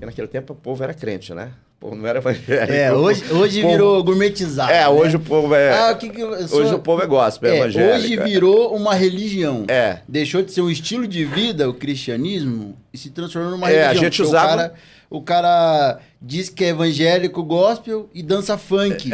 Porque naquele tempo o povo era crente, né? O povo não era evangélico. Hoje povo... virou gourmetizado. Hoje o povo é... Hoje o povo é gospel, é evangélico. Hoje virou uma religião. É. Deixou de ser um estilo de vida, o cristianismo, e se transformou numa religião. A gente usava... O cara diz que é evangélico, gospel e dança funk.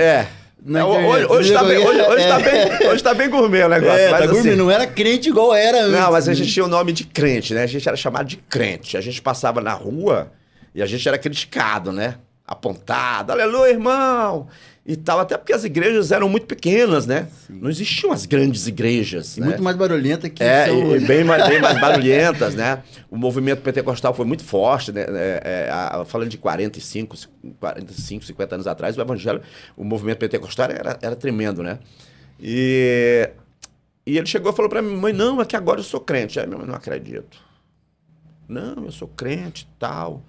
Hoje tá bem gourmet o negócio. Mas, gourmet, assim, não era crente igual era antes. Não, mas a gente tinha o nome de crente, né? A gente era chamado de crente. A gente passava na rua e a gente era criticado, né? Apontado, aleluia, irmão! E tal, até porque as igrejas eram muito pequenas, né? Sim. Não existiam as grandes igrejas. E né? muito mais barulhenta que são hoje. Bem mais barulhentas, né? O movimento pentecostal foi muito forte, né? Falando de 45, 50 anos atrás, o movimento pentecostal era tremendo, né? E ele chegou e falou pra minha mãe, não, é que agora eu sou crente. Aí minha mãe, não acredito. Não, eu sou crente e tal.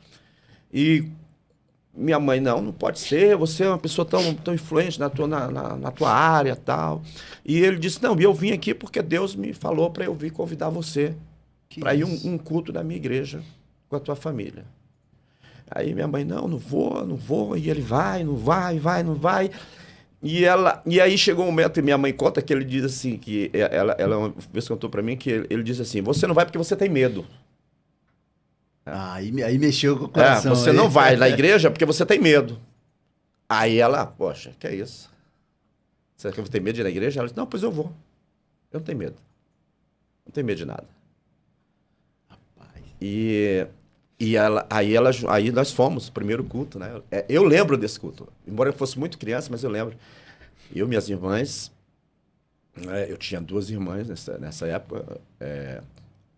E... minha mãe, não pode ser, você é uma pessoa tão influente na tua área e tal. E ele disse, não, eu vim aqui porque Deus me falou para eu vir convidar você para ir um culto da minha igreja com a tua família. Aí minha mãe, não vou, e ele não vai. E aí chegou um momento, e minha mãe conta que ele diz assim, que ela uma vez contou para mim, que ele diz assim, você não vai porque você tem medo. Aí mexeu com o coração. Você não vai na igreja porque você tem medo. Aí ela, poxa, que é isso? Você quer ter medo de ir na igreja? Ela disse, não, pois eu vou. Eu não tenho medo. Não tenho medo de nada. Rapaz. Aí nós fomos, primeiro culto, né? Eu lembro desse culto. Embora eu fosse muito criança, mas eu lembro. Eu e minhas irmãs, eu tinha 2 irmãs nessa época.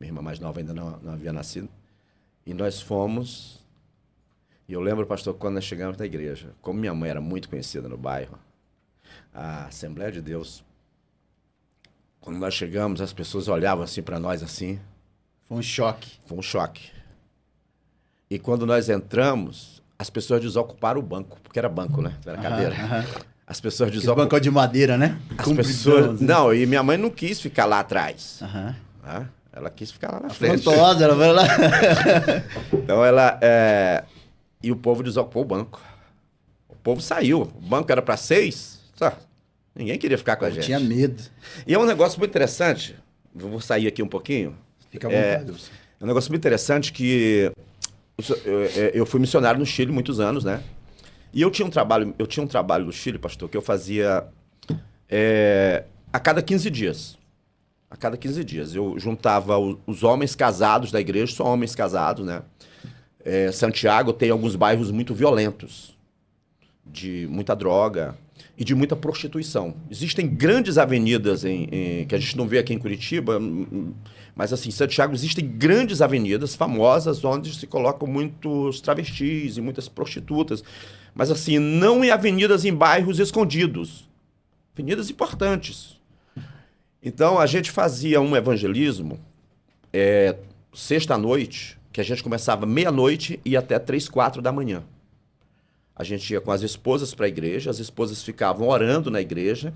Minha irmã mais nova ainda não havia nascido. E nós fomos, e eu lembro, pastor, quando nós chegamos na igreja, como minha mãe era muito conhecida no bairro, a Assembleia de Deus, quando nós chegamos, as pessoas olhavam assim para nós assim. Foi um choque. Foi um choque. E quando nós entramos, as pessoas desocuparam o banco, porque era banco, né? Era cadeira. As pessoas desocuparam. Banco de madeira, né? As pessoas... Não, e minha mãe não quis ficar lá atrás. Ela quis ficar lá na frente. Afrontosa, ela vai lá. Então e o povo desocupou o banco. O povo saiu. O banco era para 6. Ninguém queria ficar com a gente. Tinha medo. E é um negócio muito interessante. Vou sair aqui um pouquinho. Fica à vontade. É um negócio muito interessante que eu fui missionário no Chile muitos anos, né? E eu tinha um trabalho no Chile, pastor, que eu fazia a cada 15 dias. A cada 15 dias. Eu juntava os homens casados da igreja, só homens casados, né? Santiago tem alguns bairros muito violentos, de muita droga e de muita prostituição. Existem grandes avenidas que a gente não vê aqui em Curitiba, mas assim, em Santiago existem grandes avenidas famosas onde se colocam muitos travestis e muitas prostitutas. Mas assim, não em avenidas em bairros escondidos. Avenidas importantes. Então, a gente fazia um evangelismo sexta-noite, que a gente começava meia-noite e ia até 3, 4 da manhã. A gente ia com as esposas para a igreja, as esposas ficavam orando na igreja.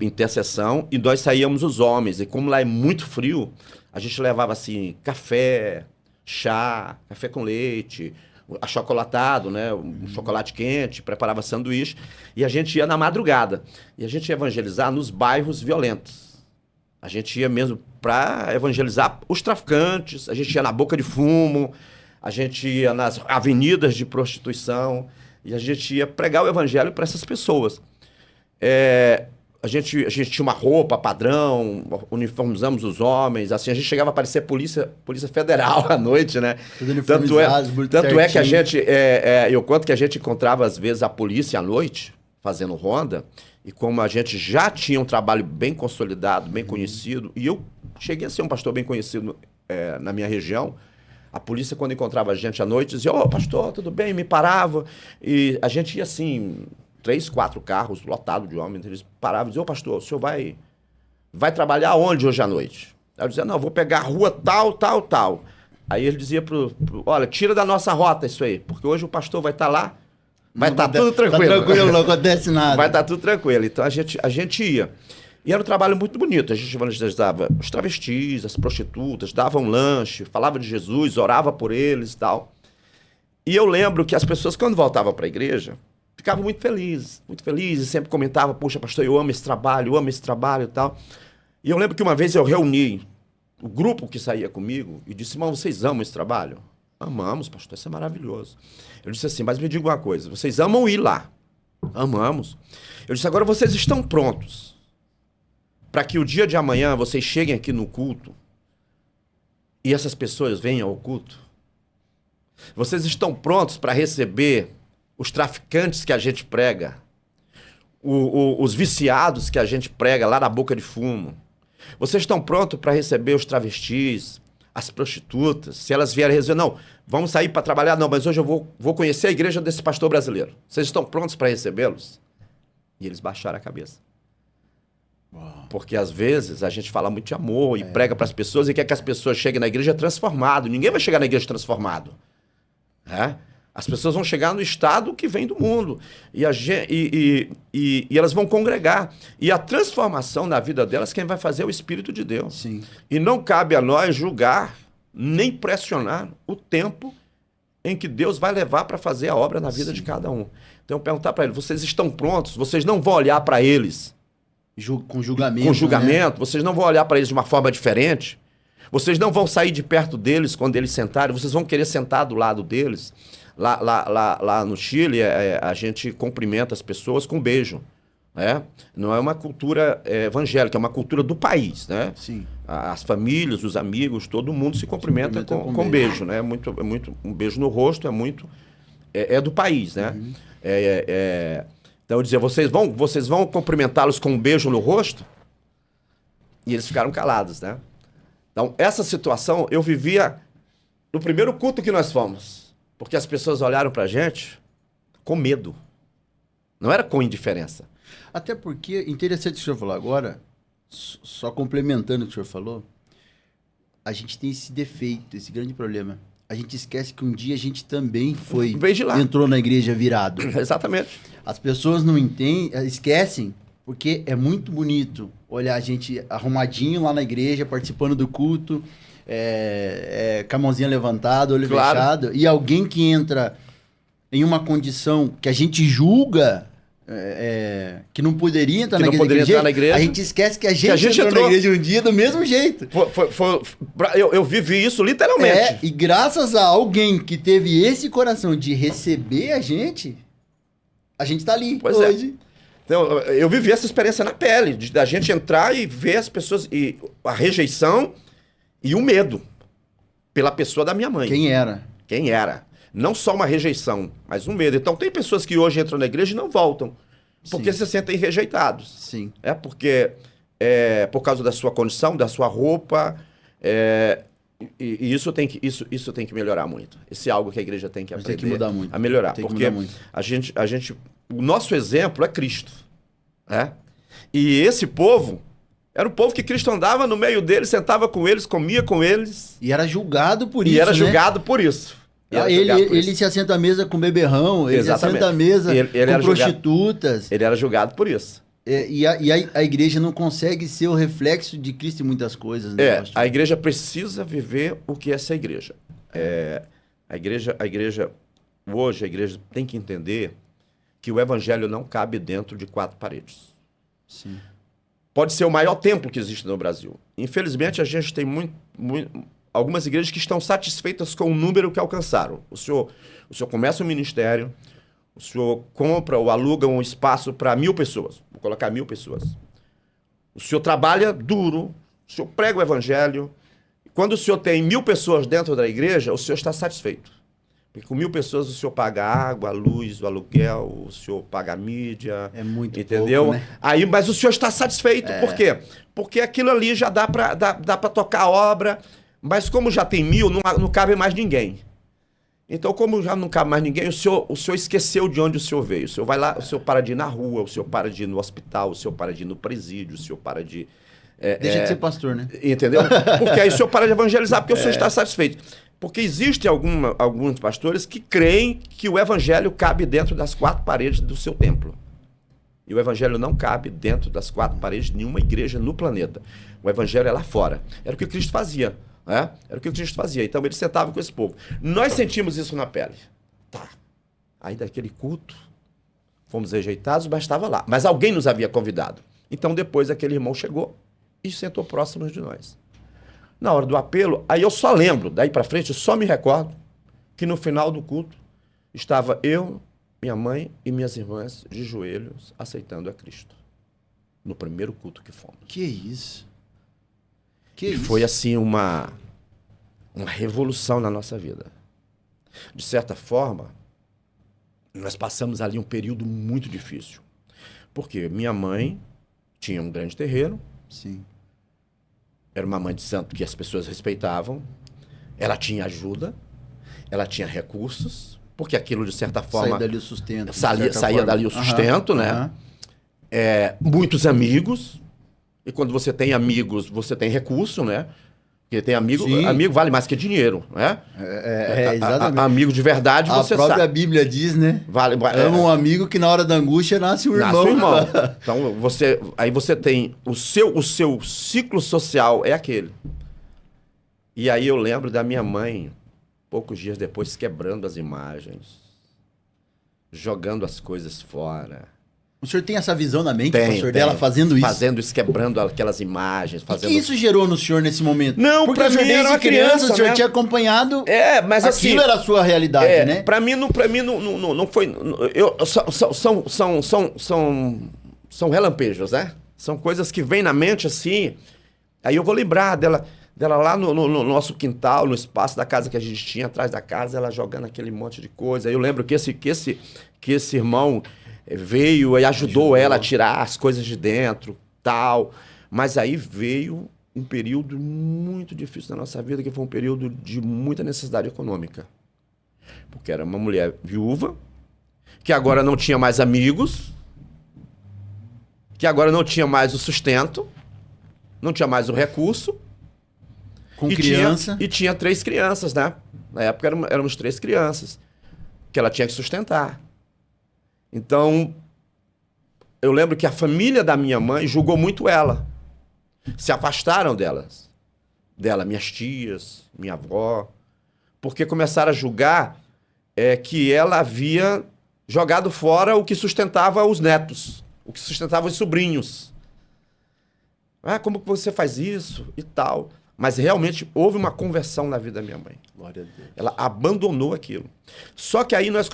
Intercessão. E nós saíamos os homens. E como lá é muito frio, a gente levava assim, café, chá, café com leite, achocolatado, né? Um chocolate quente, preparava sanduíche. E a gente ia na madrugada. E a gente ia evangelizar nos bairros violentos. A gente ia mesmo para evangelizar os traficantes, a gente ia na boca de fumo, a gente ia nas avenidas de prostituição e a gente ia pregar o evangelho para essas pessoas. A gente tinha uma roupa padrão, uniformizamos os homens, assim, a gente chegava a parecer polícia federal à noite, né? Tanto é que a gente, eu conto que a gente encontrava às vezes a polícia à noite, fazendo ronda, e como a gente já tinha um trabalho bem consolidado, bem conhecido, e eu cheguei a ser um pastor bem conhecido na minha região, a polícia, quando encontrava a gente à noite, dizia, pastor, tudo bem? Me parava. E a gente ia assim, 3, 4 carros lotados de homens, eles paravam e diziam, pastor, o senhor vai trabalhar onde hoje à noite? Aí eu dizia, não, vou pegar a rua tal, tal, tal. Aí ele dizia olha, tira da nossa rota isso aí, porque hoje o pastor vai estar lá, vai estar tudo tranquilo. Tá tranquilo, não acontece nada. Vai estar tudo tranquilo. Então a gente ia. E era um trabalho muito bonito. A gente evangelizava os travestis, as prostitutas, dava um lanche, falava de Jesus, orava por eles e tal. E eu lembro que as pessoas, quando voltavam para a igreja, ficavam muito felizes, sempre comentavam, poxa, pastor, eu amo esse trabalho e tal. E eu lembro que uma vez eu reuni o grupo que saía comigo e disse, irmão, vocês amam esse trabalho? Amamos, pastor, isso é maravilhoso. Eu disse assim, mas me diga uma coisa, vocês amam ir lá? Amamos. Eu disse, agora vocês estão prontos para que o dia de amanhã vocês cheguem aqui no culto e essas pessoas venham ao culto? Vocês estão prontos para receber os traficantes que a gente prega, os viciados que a gente prega lá na boca de fumo? Vocês estão prontos para receber os travestis, as prostitutas? Se elas vierem dizer, não, vamos sair para trabalhar, não, mas hoje eu vou conhecer a igreja desse pastor brasileiro. Vocês estão prontos para recebê-los? E eles baixaram a cabeça. Uau. Porque às vezes a gente fala muito de amor e prega para as pessoas e quer que as pessoas cheguem na igreja transformado. Ninguém vai chegar na igreja transformado. As pessoas vão chegar no estado que vem do mundo e elas vão congregar. E a transformação na vida delas, quem vai fazer é o Espírito de Deus. Sim. E não cabe a nós julgar, nem pressionar o tempo em que Deus vai levar para fazer a obra na vida de cada um. Então, perguntar para eles, vocês estão prontos? Vocês não vão olhar para eles com julgamento. Com julgamento, né? Vocês não vão olhar para eles de uma forma diferente. Vocês não vão sair de perto deles quando eles sentarem, vocês vão querer sentar do lado deles. Lá no Chile, a gente cumprimenta as pessoas com beijo. Né? Não é uma cultura evangélica, é uma cultura do país. Né? Sim. As famílias, os amigos, todo mundo se cumprimenta com beijo. Né? Um beijo no rosto é do país. Né? Uhum. Então, eu dizia, vocês vão cumprimentá-los com um beijo no rosto? E eles ficaram calados. Né? Então, essa situação eu vivia no primeiro culto que nós fomos. Porque as pessoas olharam pra gente com medo. Não era com indiferença. Até porque, interessante o que o senhor falou agora, só complementando o que o senhor falou, a gente tem esse defeito, esse grande problema. A gente esquece que um dia a gente também entrou na igreja virado. Exatamente. As pessoas não entendem, esquecem, porque é muito bonito olhar a gente arrumadinho lá na igreja, participando do culto, com a mãozinha levantada, olho fechado, e alguém que entra em uma condição que a gente julga que não poderia entrar na igreja, a gente esquece que a gente entrou na igreja um dia do mesmo jeito. Eu vivi isso literalmente. E graças a alguém que teve esse coração de receber a gente tá ali hoje. Então, eu vivi essa experiência na pele, da gente entrar e ver as pessoas, e a rejeição e o medo pela pessoa da minha mãe. Quem era. Não só uma rejeição, mas um medo. Então, tem pessoas que hoje entram na igreja e não voltam, porque se sentem rejeitados. Sim. Porque por causa da sua condição, da sua roupa, e isso tem que melhorar muito. Esse é algo que a igreja tem que aprender. Tem que mudar muito. A melhorar. Porque o nosso exemplo é Cristo. Né? E esse povo era o povo que Cristo andava no meio deles, sentava com eles, comia com eles. E era julgado por isso. Ele se assenta à mesa com beberrão, ele se assenta à mesa com prostitutas. Ele era julgado por isso. E a igreja não consegue ser o reflexo de Cristo em muitas coisas. Né, a igreja precisa viver o que é essa igreja. Hoje, a igreja tem que entender que o evangelho não cabe dentro de 4 paredes. Sim. Pode ser o maior templo que existe no Brasil. Infelizmente, a gente tem algumas igrejas que estão satisfeitas com o número que alcançaram. O senhor começa um ministério, o senhor compra ou aluga um espaço para 1.000 pessoas. Vou colocar 1.000 pessoas. O senhor trabalha duro, o senhor prega o evangelho. Quando o senhor tem 1.000 pessoas dentro da igreja, o senhor está satisfeito. Porque com 1.000 pessoas o senhor paga a água, a luz, o aluguel, o senhor paga a mídia. É muito entendeu? Pouco, né? Mas o senhor está satisfeito. Por quê? Porque aquilo ali já dá para tocar a obra. Mas como já tem 1.000, não cabe mais ninguém. Então, como já não cabe mais ninguém, o senhor esqueceu de onde o senhor veio. O senhor vai lá, o senhor para de ir na rua, o senhor para de ir no hospital, o senhor para de ir no presídio, o senhor para de... Deixa de ser pastor, né? Entendeu? Porque aí o senhor para de evangelizar, porque o senhor está satisfeito. Porque existem alguns pastores que creem que o evangelho cabe dentro das 4 paredes do seu templo. E o evangelho não cabe dentro das 4 paredes de nenhuma igreja no planeta. O evangelho é lá fora. Era o que Cristo fazia. Era o que Cristo fazia. Então ele sentava com esse povo. Nós sentimos isso na pele. Tá. Aí daquele culto, fomos rejeitados, mas estava lá. Mas alguém nos havia convidado. Então depois aquele irmão chegou e sentou próximo de nós. Na hora do apelo, aí eu só lembro, daí para frente, eu só me recordo que no final do culto estava eu, minha mãe e minhas irmãs de joelhos aceitando a Cristo. No primeiro culto que fomos. Que isso? E foi assim uma revolução na nossa vida. De certa forma, nós passamos ali um período muito difícil. Porque minha mãe tinha um grande terreiro. Sim. Era uma mãe de santo que as pessoas respeitavam. Ela tinha ajuda. Ela tinha recursos. Porque aquilo, de certa forma... Saía dali o sustento. Saía dali o sustento, né? Muitos amigos. E quando você tem amigos, você tem recurso, né? Porque tem amigo vale mais que dinheiro, né? Exatamente. Amigo de verdade, você sabe. A própria Bíblia diz, né? Ama um amigo que na hora da angústia nasce um irmão. Nasce um irmão. Então, aí você tem o seu ciclo social é aquele. E aí eu lembro da minha mãe, poucos dias depois, quebrando as imagens, jogando as coisas fora. O senhor tem essa visão na mente, pastor, dela fazendo isso? Fazendo isso, quebrando aquelas imagens. O que isso gerou no senhor nesse momento? Não, porque pra mim era uma criança, o senhor tinha acompanhado. Mas aquilo era a sua realidade, né? Pra mim não foi. São relampejos, né? São coisas que vêm na mente assim. Aí eu vou lembrar dela lá no nosso quintal, no espaço da casa que a gente tinha, atrás da casa, ela jogando aquele monte de coisa. Aí eu lembro que esse irmão veio e ajudou ela a tirar as coisas de dentro, tal. Mas aí veio um período muito difícil da nossa vida, que foi um período de muita necessidade econômica. Porque era uma mulher viúva, que agora não tinha mais amigos, que agora não tinha mais o sustento, não tinha mais o recurso. Com criança. E tinha 3 crianças, né? Na época éramos 3 crianças, que ela tinha que sustentar. Então, eu lembro que a família da minha mãe julgou muito ela. Se afastaram dela, minhas tias, minha avó, porque começaram a julgar que ela havia jogado fora o que sustentava os netos, o que sustentava os sobrinhos. Como que você faz isso e tal? Mas realmente houve uma conversão na vida da minha mãe. Glória a Deus. Ela abandonou aquilo. Só que aí nós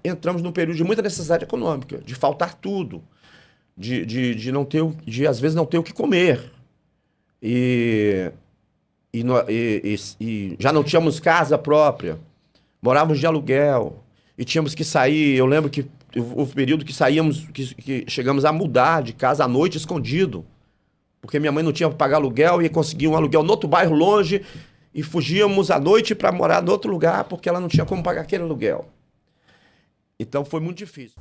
entramos num período de muita necessidade econômica, de faltar tudo, de às vezes não ter o que comer. E já não tínhamos casa própria, morávamos de aluguel e tínhamos que sair. Eu lembro que houve um período que que chegamos a mudar de casa à noite escondido. Porque minha mãe não tinha para pagar aluguel e conseguia um aluguel no outro bairro longe e fugíamos à noite para morar em outro lugar porque ela não tinha como pagar aquele aluguel. Então foi muito difícil.